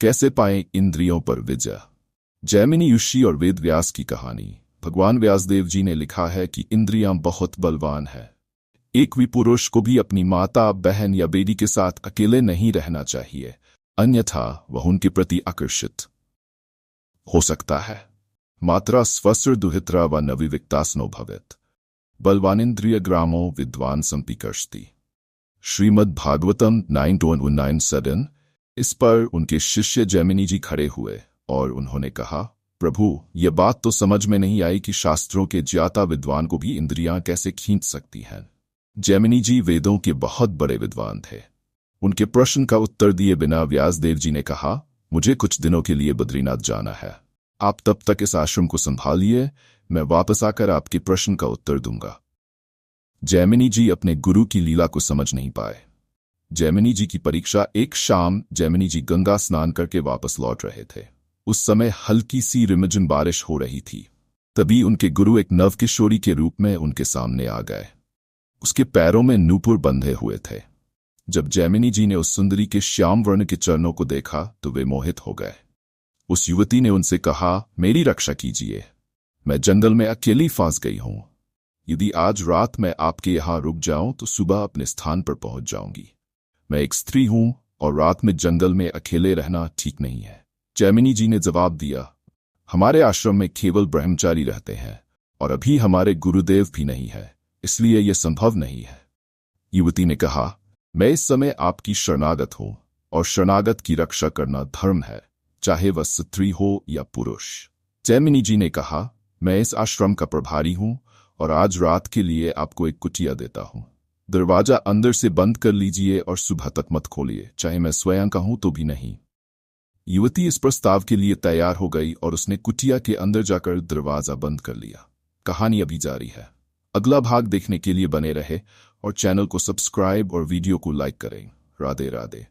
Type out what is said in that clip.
कैसे पाएं इंद्रियों पर विजय। जैमिनी ऋषि और वेद व्यास की कहानी। भगवान व्यासदेव जी ने लिखा है कि इंद्रियां बहुत बलवान है। एक भी पुरुष को भी अपनी माता, बहन या बेटी के साथ अकेले नहीं रहना चाहिए, अन्यथा वह उनके प्रति आकर्षित हो सकता है। मात्रा स्वस्र दुहित्रा व नविविक्तास्नो भवेत्। बलवानिंद्रिय ग्रामो विद्वान संपिकर्षति। श्रीमद् भागवतम 9:9-7। इस पर उनके शिष्य जैमिनी जी खड़े हुए और उन्होंने कहा, प्रभु, यह बात तो समझ में नहीं आई कि शास्त्रों के ज्ञाता विद्वान को भी इंद्रियां कैसे खींच सकती हैं। जैमिनी जी वेदों के बहुत बड़े विद्वान थे। उनके प्रश्न का उत्तर दिए बिना व्यासदेव जी ने कहा, मुझे कुछ दिनों के लिए बद्रीनाथ जाना है। आप तब तक इस आश्रम को संभालिए, मैं वापस आकर आपके प्रश्न का उत्तर दूंगा। जैमिनी जी अपने गुरु की लीला को समझ नहीं पाए। जैमिनी जी की परीक्षा। एक शाम जैमिनी जी गंगा स्नान करके वापस लौट रहे थे। उस समय हल्की सी रिमझिम बारिश हो रही थी। तभी उनके गुरु एक नवकिशोरी के रूप में उनके सामने आ गए। उसके पैरों में नूपुर बंधे हुए थे। जब जैमिनी जी ने उस सुंदरी के श्याम वर्ण के चरणों को देखा तो वे मोहित हो गए। उस युवती ने उनसे कहा, मेरी रक्षा कीजिए, मैं जंगल में अकेली फंस गई हूं। यदि आज रात मैं आपके यहां रुक जाऊं तो सुबह अपने स्थान पर पहुंच जाऊंगी। मैं एक स्त्री हूं और रात में जंगल में अकेले रहना ठीक नहीं है। जैमिनी जी ने जवाब दिया, हमारे आश्रम में केवल ब्रह्मचारी रहते हैं और अभी हमारे गुरुदेव भी नहीं है, इसलिए यह संभव नहीं है। युवती ने कहा, मैं इस समय आपकी शरणागत हूं और शरणागत की रक्षा करना धर्म है, चाहे वह स्त्री हो या पुरुष। जैमिनी जी ने कहा, मैं इस आश्रम का प्रभारी हूं और आज रात के लिए आपको एक कुटिया देता हूं। दरवाजा अंदर से बंद कर लीजिए और सुबह तक मत खोलिए, चाहे मैं स्वयं कहूं तो भी नहीं। युवती इस प्रस्ताव के लिए तैयार हो गई और उसने कुटिया के अंदर जाकर दरवाजा बंद कर लिया। कहानी अभी जारी है। अगला भाग देखने के लिए बने रहे और चैनल को सब्सक्राइब और वीडियो को लाइक करें। राधे राधे।